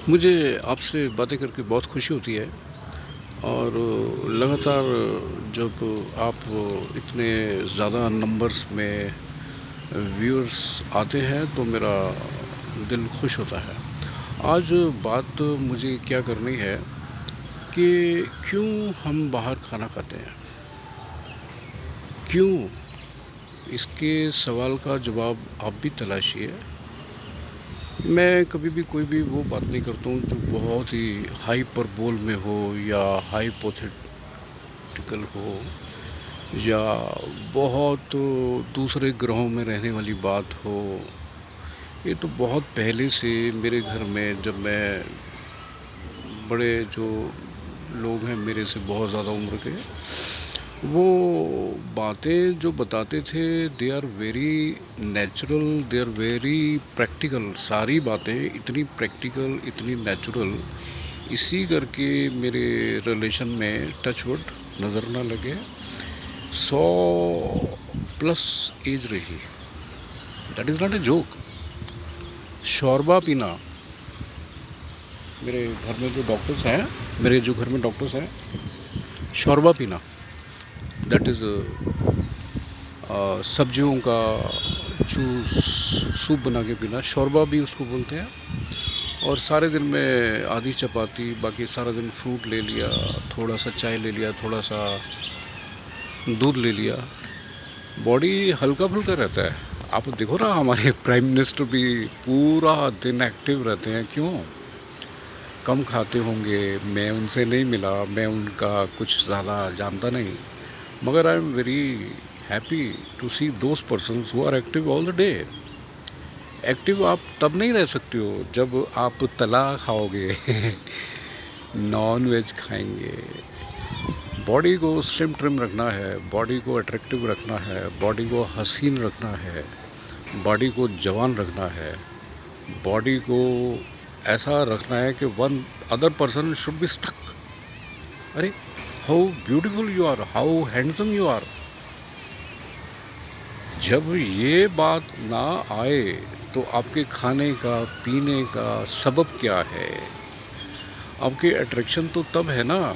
मुझे आपसे बातें करके बहुत खुशी होती है और लगातार जब आप इतने ज़्यादा नंबर्स में व्यूअर्स आते हैं तो मेरा दिल खुश होता है। आज बात मुझे क्या करनी है कि क्यों हम बाहर खाना खाते हैं? क्यों? इसके सवाल का जवाब आप भी तलाशिए। मैं कभी भी कोई भी वो बात नहीं करता हूँ जो बहुत ही हाइपरबोल में हो या हाइपोथेटिकल हो या बहुत दूसरे ग्रहों में रहने वाली बात हो। ये तो बहुत पहले से मेरे घर में, जब मैं बड़े जो लोग हैं मेरे से बहुत ज़्यादा उम्र के, वो बातें जो बताते थे they are very natural, they are very practical. सारी बातें इतनी प्रैक्टिकल, इतनी नेचुरल, इसी करके मेरे रिलेशन में टच वुड नज़र ना लगे 100 प्लस एज रही। That is not a joke. शोरबा पीना, मेरे घर में जो डॉक्टर्स हैं, मेरे जो घर में डॉक्टर्स हैं, शोरबा पीना, दैट इज़ सब्जियों का जूस, सूप बना के पीना, शोरबा भी उसको बोलते हैं। और सारे दिन में आधी चपाती, बाकी सारा दिन फ्रूट ले लिया, थोड़ा सा चाय ले लिया, थोड़ा सा दूध ले लिया, बॉडी हल्का फुल्का रहता है। आप देखो ना, हमारे प्राइम मिनिस्टर भी पूरा दिन एक्टिव रहते हैं। क्यों? कम खाते होंगे, मैं उनसे नहीं मिला, मैं उनका कुछ ज़्यादा जानता नहीं, मगर I am very happy to see those persons who are active all the day. Active आप तब नहीं रह सकते हो जब आप तला खाओगे नॉन वेज खाएंगे। बॉडी को स्लिम ट्रिम रखना है, बॉडी को अट्रैक्टिव रखना है, बॉडी को हसीन रखना है, बॉडी को जवान रखना है, बॉडी को ऐसा रखना है कि one other person should be stuck. अरे how beautiful you are, how handsome you are. जब ये बात ना आए तो आपके खाने का, पीने का सबब क्या है? आपके अट्रैक्शन तो तब है ना,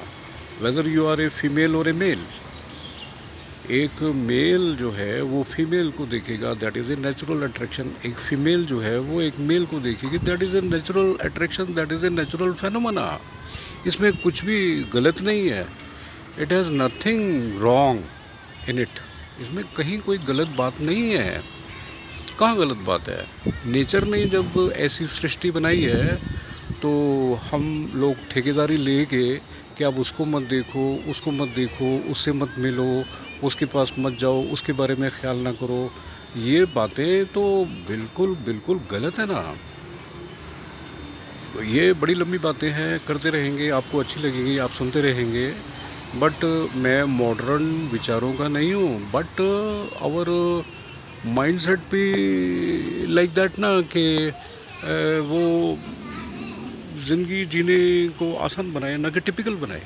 whether you are a female और ए मेल। एक मेल जो है वो फीमेल को देखेगा, that is a natural attraction. एक फीमेल जो है वो एक मेल को देखेगी, that is a natural attraction, that is a natural phenomena. इसमें कुछ भी गलत नहीं है। It has nothing wrong in it. इसमें कहीं कोई गलत बात नहीं है। कहाँ गलत बात है? नेचर ने जब ऐसी सृष्टि बनाई है तो हम लोग ठेकेदारी लेके कि आप उसको मत देखो, उसको मत देखो, उससे मत मिलो, उसके पास मत जाओ, उसके बारे में ख्याल ना करो, ये बातें तो बिल्कुल बिल्कुल गलत है ना। ये बड़ी लंबी बातें हैं, करते रहेंगे, आपको अच्छी लगेगी, आप सुनते रहेंगे। बट मैं मॉडर्न विचारों का नहीं हूँ, बट आवर माइंडसेट भी लाइक दैट ना कि वो ज़िंदगी जीने को आसान बनाए, ना कि टिपिकल बनाए,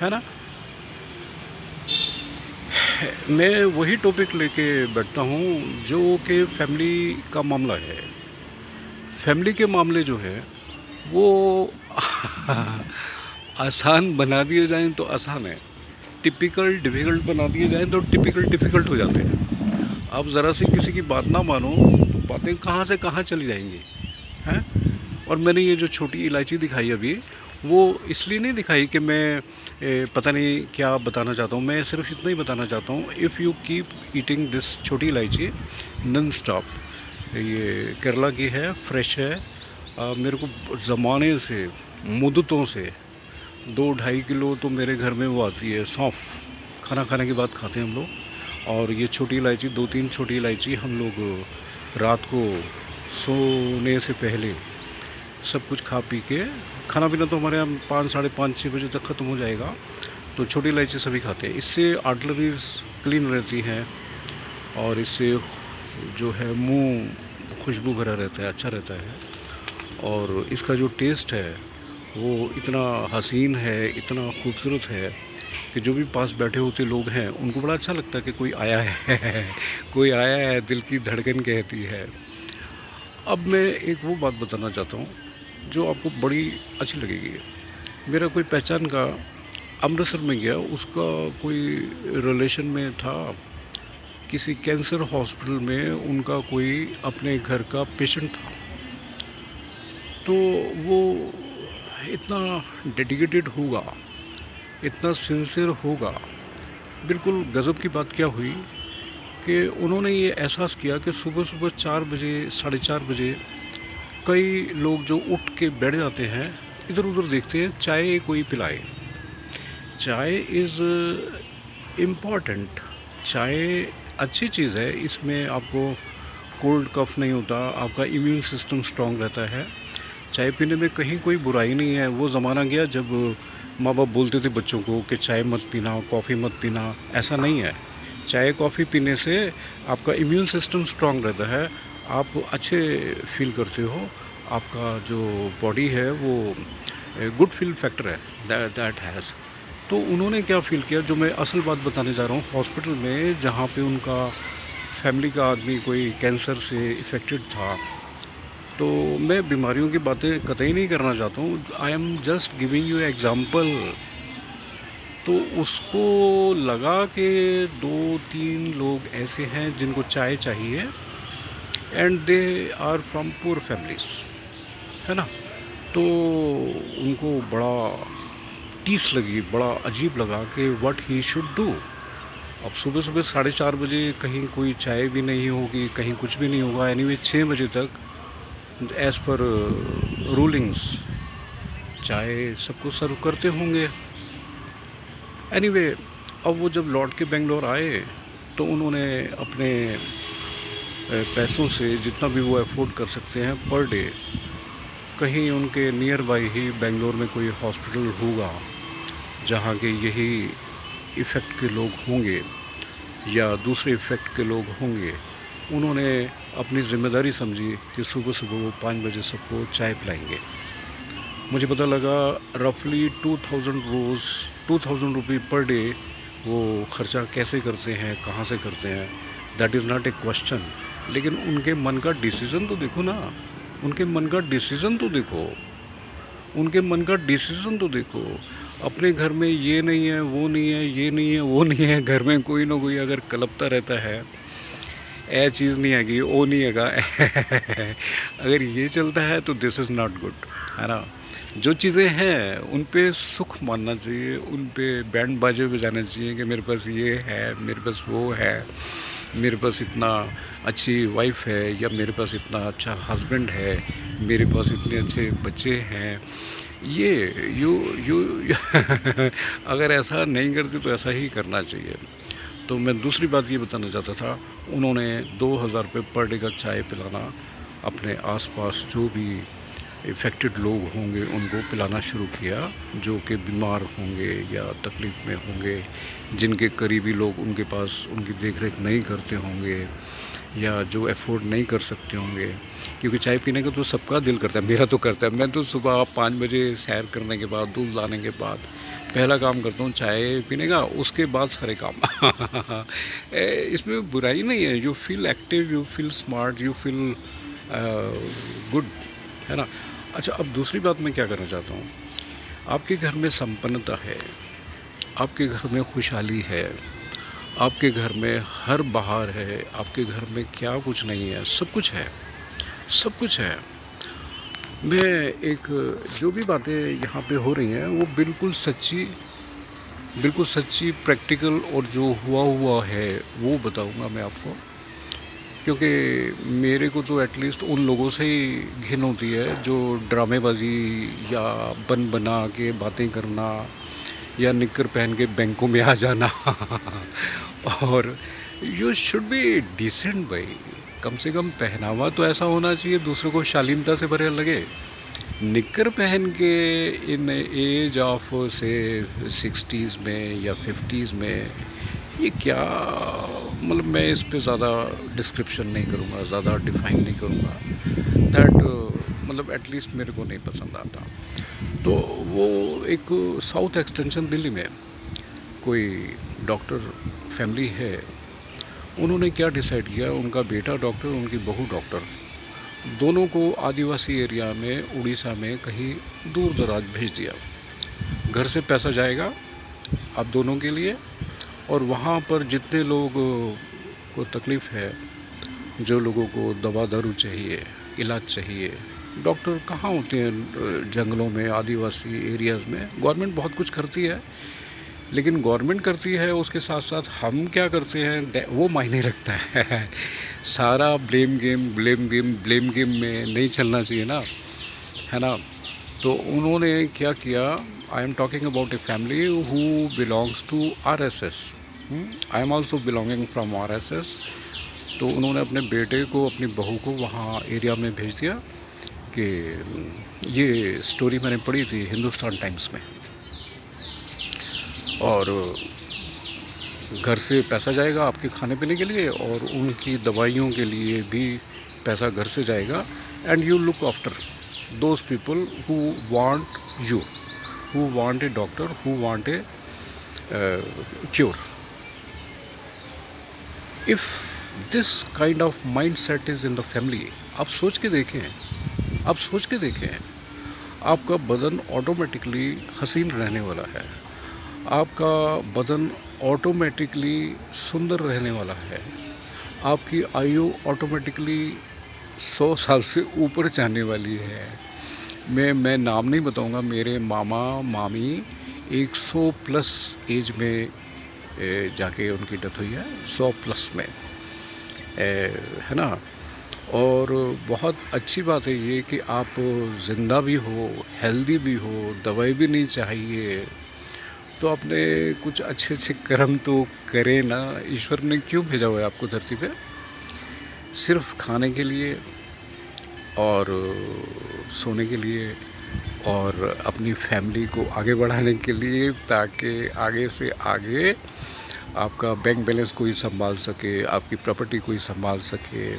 है ना। मैं वही टॉपिक लेके बैठता हूँ जो कि फैमिली का मामला है। फैमिली के मामले जो है वो आसान बना दिए जाएं तो आसान है, टिपिकल डिफ़िकल्ट बना दिए जाएं तो टिपिकल डिफ़िकल्ट हो जाते हैं। आप ज़रा सी किसी की बात ना मानो तो बातें कहाँ से कहाँ चली जाएंगी, हैं। और मैंने ये जो छोटी इलायची दिखाई अभी, वो इसलिए नहीं दिखाई कि मैं पता नहीं क्या बताना चाहता हूँ। मैं सिर्फ इतना ही बताना चाहता हूँ, if you keep eating this छोटी इलायची नॉन स्टॉप, ये केरला की है, फ्रेश है। मेरे को ज़माने से, मुद्दतों से 2-2.5 किलो तो मेरे घर में वो आती है सौंफ। खाना खाने के बाद खाते हैं हम लोग। और ये छोटी इलायची, 2-3 छोटी इलायची हम लोग रात को सोने से पहले सब कुछ खा पी के, खाना पीना तो हमारे यहाँ 5, साढ़े 5, 6 बजे तक ख़त्म हो जाएगा, तो छोटी इलायची सभी खाते हैं। इससे आर्टरीज़ क्लीन रहती हैं और इससे जो है मुंह खुशबू भरा रहता है, अच्छा रहता है। और इसका जो टेस्ट है वो इतना हसीन है, इतना खूबसूरत है कि जो भी पास बैठे होते लोग हैं उनको बड़ा अच्छा लगता है कि कोई आया है कोई आया है, दिल की धड़कन कहती है। अब मैं एक वो बात बताना चाहता हूँ जो आपको बड़ी अच्छी लगेगी। मेरा कोई पहचान का अमृतसर में गया, उसका कोई रिलेशन में था, किसी कैंसर हॉस्पिटल में उनका कोई अपने घर का पेशेंट था। तो वो इतना डेडिकेटेड होगा, इतना सिंसियर होगा। बिल्कुल गज़ब की बात क्या हुई कि उन्होंने ये एहसास किया कि सुबह सुबह 4 बजे, साढ़े 4 बजे कई लोग जो उठ के बैठ जाते हैं, इधर उधर देखते हैं, चाय कोई पिलाए। चाय इज़ इम्पॉर्टेंट। चाय अच्छी चीज़ है, इसमें आपको कोल्ड कफ नहीं होता, आपका इम्यून सिस्टम स्ट्रॉन्ग रहता है। चाय पीने में कहीं कोई बुराई नहीं है। वो ज़माना गया जब माँ बाप बोलते थे बच्चों को कि चाय मत पीना, कॉफ़ी मत पीना, ऐसा नहीं है। चाय कॉफ़ी पीने से आपका इम्यून सिस्टम स्ट्रॉन्ग रहता है, आप अच्छे फील करते हो, आपका जो बॉडी है वो गुड फील फैक्टर है दैट हैज़। तो उन्होंने क्या फ़ील किया, जो मैं असल बात बताने जा रहा हूँ, हॉस्पिटल में जहाँ पे उनका फैमिली का आदमी कोई कैंसर से इफ़ेक्टेड था। तो मैं बीमारियों की बातें कतई नहीं करना चाहता हूँ, I am just giving you example. तो उसको लगा कि 2-3 लोग ऐसे हैं जिनको चाय चाहिए and they are from poor families, है ना। तो उनको बड़ा टीस लगी, बड़ा अजीब लगा कि व्हाट ही शुड डू। अब सुबह सुबह 4:30 बजे कहीं कोई चाय भी नहीं होगी, कहीं कुछ भी नहीं होगा। एनीवे 6 बजे तक एज़ पर रूलिंग्स चाय सबको सर्व करते होंगे। एनीवे अब वो जब लौट के बेंगलोर आए तो उन्होंने अपने पैसों से जितना भी वो अफोर्ड कर सकते हैं पर डे, कहीं उनके नियर बाई ही बेंगलोर में कोई हॉस्पिटल होगा जहाँ के यही इफ़ेक्ट के लोग होंगे या दूसरे इफ़ेक्ट के लोग होंगे। उन्होंने अपनी ज़िम्मेदारी समझी कि सुबह सुबह वो 5 बजे सबको चाय पिलाएंगे। मुझे पता लगा रफली 2000 रुपये पर डे वो ख़र्चा कैसे करते हैं, कहाँ से करते हैं, that is not A question. लेकिन उनके मन का डिसीज़न तो देखो ना, उनके मन का डिसीज़न तो देखो, उनके मन का डिसीज़न तो देखो। अपने घर में ये नहीं है, वो नहीं है, ये नहीं है, वो नहीं है, घर में कोई ना कोई अगर कलपता रहता है, ए चीज़ नहीं आएगी, ओ नहीं आएगा अगर ये चलता है तो दिस इज़ नॉट गुड, है ना। जो चीज़ें हैं उन पे सुख मानना चाहिए, उन पे बैंड बाजे बजाना चाहिए कि मेरे पास ये है, मेरे पास वो है, मेरे पास इतना अच्छी वाइफ है, या मेरे पास इतना अच्छा हस्बैंड है, मेरे पास इतने अच्छे बच्चे हैं। ये यू अगर ऐसा नहीं करते तो ऐसा ही करना चाहिए। तो मैं दूसरी बात ये बताना चाहता था, उन्होंने 2000 रुपये पर डे का चाय पिलाना अपने आसपास जो भी इफ़ेक्टेड लोग होंगे उनको पिलाना शुरू किया, जो कि बीमार होंगे या तकलीफ़ में होंगे, जिनके करीबी लोग उनके पास उनकी देख रेख नहीं करते होंगे या जो अफोर्ड नहीं कर सकते होंगे। क्योंकि चाय पीने का तो सबका दिल करता है, मेरा तो करता है। मैं तो सुबह 5 बजे सैर करने के बाद, दूध लाने के बाद पहला काम करता हूँ चाय पीने का, उसके बाद सारे काम इसमें बुराई नहीं है। You feel active, you feel smart, you feel good, है ना। अच्छा, अब दूसरी बात मैं क्या करना चाहता हूँ, आपके घर में संपन्नता है, आपके घर में खुशहाली है, आपके घर में हर बहार है, आपके घर में क्या कुछ नहीं है, सब कुछ है, सब कुछ है। मैं एक जो भी बातें यहाँ पे हो रही हैं वो बिल्कुल सच्ची प्रैक्टिकल और जो हुआ है वो बताऊँगा मैं आपको। क्योंकि मेरे को तो एटलीस्ट उन लोगों से ही घिन होती है जो ड्रामेबाजी या बना के बातें करना या निक्कर पहन के बैंकों में आ जाना और यू शुड बी डिसेंट भाई, कम से कम पहनावा तो ऐसा होना चाहिए दूसरों को शालीनता से भरे लगे। निक्कर पहन के इन एज ऑफ से 60s में या 50s में, ये क्या, मतलब मैं इस पे ज़्यादा डिस्क्रिप्शन नहीं करूँगा, ज़्यादा डिफ़ाइन नहीं करूँगा। दैट मतलब एटलीस्ट मेरे को नहीं पसंद आता। तो वो एक साउथ एक्सटेंशन दिल्ली में कोई डॉक्टर फैमिली है, उन्होंने क्या डिसाइड किया, उनका बेटा डॉक्टर, उनकी बहू डॉक्टर, दोनों को आदिवासी एरिया में उड़ीसा में कहीं दूर दराज भेज दिया। घर से पैसा जाएगा आप दोनों के लिए, और वहाँ पर जितने लोग को तकलीफ़ है, जो लोगों को दवा दारू चाहिए, इलाज चाहिए, डॉक्टर कहाँ होते हैं जंगलों में, आदिवासी एरियाज़ में। गवर्नमेंट बहुत कुछ करती है, लेकिन गवर्नमेंट करती है उसके साथ साथ हम क्या करते हैं वो मायने रखता है। सारा ब्लेम गेम में नहीं चलना चाहिए ना, है ना। तो उन्होंने क्या किया, I am talking about a family who belongs to RSS। I am also belonging from RSS। तो उन्होंने अपने बेटे को, अपनी बहू को वहाँ एरिया में भेज दिया कि ये स्टोरी मैंने पढ़ी थी हिंदुस्तान टाइम्स में, और घर से पैसा जाएगा आपके खाने पीने के लिए, और उनकी दवाइयों के लिए भी पैसा घर से जाएगा। And you look after those people who want you, who want a doctor, who want a cure. If this kind of mind set is in the family, आप सोच के देखें, आप सोच के देखें, आपका बदन ऑटोमेटिकली हसीन रहने वाला है, आपका बदन ऑटोमेटिकली सुंदर रहने वाला है, आपकी आयु ऑटोमेटिकली 100 साल से ऊपर जाने वाली है। मैं नाम नहीं बताऊंगा, मेरे मामा मामी 100 प्लस एज में जाके उनकी डेथ हुई है, 100 प्लस में, है ना। और बहुत अच्छी बात है ये कि आप ज़िंदा भी हो, हेल्दी भी हो, दवाई भी नहीं चाहिए, तो आपने कुछ अच्छे अच्छे कर्म तो करें ना। ईश्वर ने क्यों भेजा हुआ है आपको धरती पे? सिर्फ खाने के लिए और सोने के लिए और अपनी फैमिली को आगे बढ़ाने के लिए, ताकि आगे से आगे आपका बैंक बैलेंस कोई संभाल सके, आपकी प्रॉपर्टी कोई संभाल सके,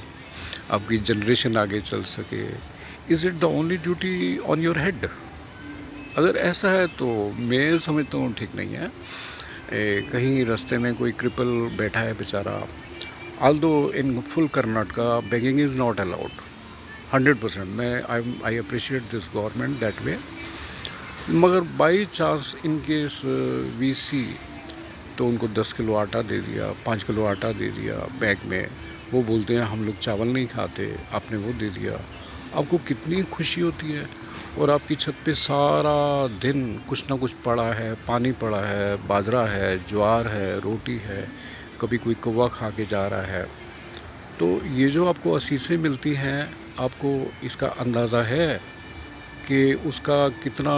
आपकी जनरेशन आगे चल सके। Is it the only duty on your head? अगर ऐसा है तो मैं समझता हूँ ठीक नहीं है। कहीं रास्ते में कोई क्रिपल बैठा है बेचारा, although in full Karnataka begging is not allowed 100%। मैं I appreciate this government that way. मगर by chance in case we see, तो उनको 10 किलो आटा दे दिया, 5 किलो आटा दे दिया बैग में, वो बोलते हैं हम लोग चावल नहीं खाते, आपने वो दे दिया, आपको कितनी खुशी होती है। और आपकी छत पे सारा दिन कुछ ना कुछ पड़ा है, पानी पड़ा है, बाजरा है, ज्वार है, रोटी है, कभी कोई कौवा खा के जा रहा है। तो ये जो आपको असीसें मिलती हैं, आपको इसका अंदाज़ा है कि उसका कितना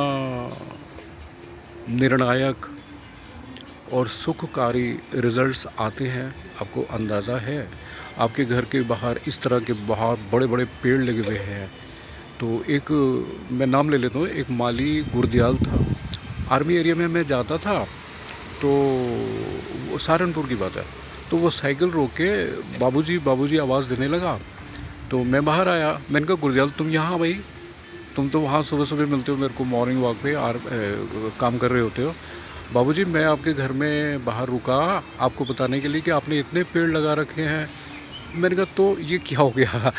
निर्णायक और सुखकारी रिज़ल्ट्स आते हैं, आपको अंदाज़ा है? आपके घर के बाहर इस तरह के बाहर बड़े बड़े पेड़ लगे हुए हैं। तो एक, मैं नाम ले लेता हूँ, एक माली गुरदयाल था। आर्मी एरिया में मैं जाता था, तो वो सहारनपुर की बात है, तो वो साइकिल रोक के बाबूजी बाबूजी आवाज़ देने लगा। तो मैं बाहर आया, मैंने कहा गुरदयाल तुम यहाँ भाई, तुम तो वहाँ सुबह सुबह मिलते हो मेरे को मॉर्निंग वॉक पे काम कर रहे होते हो। बाबूजी मैं आपके घर में बाहर रुका आपको बताने के लिए कि आपने इतने पेड़ लगा रखे हैं। मैंने कहा तो ये क्या हो गया?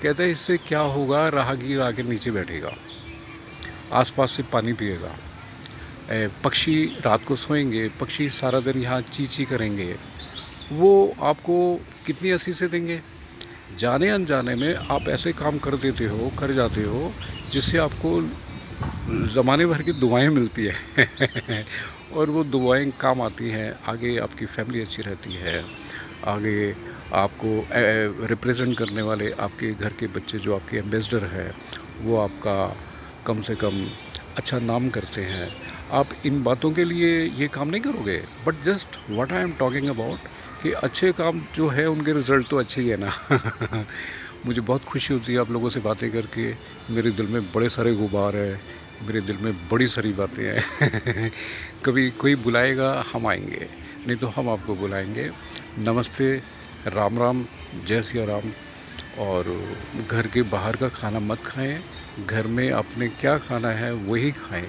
कहता है इससे क्या होगा, राहगीर आके नीचे बैठेगा, आसपास से पानी पिएगा, पक्षी रात को सोएंगे, पक्षी सारा दिन यहाँ ची ची करेंगे, वो आपको कितनी असीसें देंगे। जाने अनजाने में आप ऐसे काम कर देते हो, कर जाते हो, जिससे आपको ज़माने भर की दुआएं मिलती है और वो दुआएं काम आती हैं। आगे आपकी फैमिली अच्छी रहती है, आगे आपको रिप्रेजेंट करने वाले आपके घर के बच्चे जो आपके एम्बेसडर हैं, वो आपका कम से कम अच्छा नाम करते हैं। आप इन बातों के लिए ये काम नहीं करोगे, but just what I am talking about कि अच्छे काम जो है उनके रिज़ल्ट तो अच्छे ही है ना। मुझे बहुत खुशी होती है आप लोगों से बातें करके। मेरे दिल में बड़े सारे गुबार हैं, मेरे दिल में बड़ी सारी बातें हैं। कभी कोई बुलाएगा हम आएंगे, नहीं तो हम आपको बुलाएंगे। नमस्ते, राम राम, जय सिया राम। और घर के बाहर का खाना मत खाएं, घर में आपने क्या खाना है वही खाएं।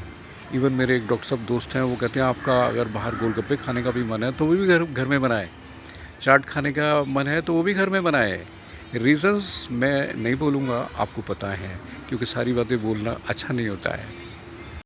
इवन मेरे एक डॉक्टर साहब दोस्त हैं, वो कहते हैं आपका अगर बाहर गोलगप्पे खाने का भी मन है तो वो भी घर में बनाएं, चाट खाने का मन है तो वो भी घर में बनाएं, रीज़न्स मैं नहीं बोलूँगा, आपको पता है, क्योंकि सारी बातें बोलना अच्छा नहीं होता है।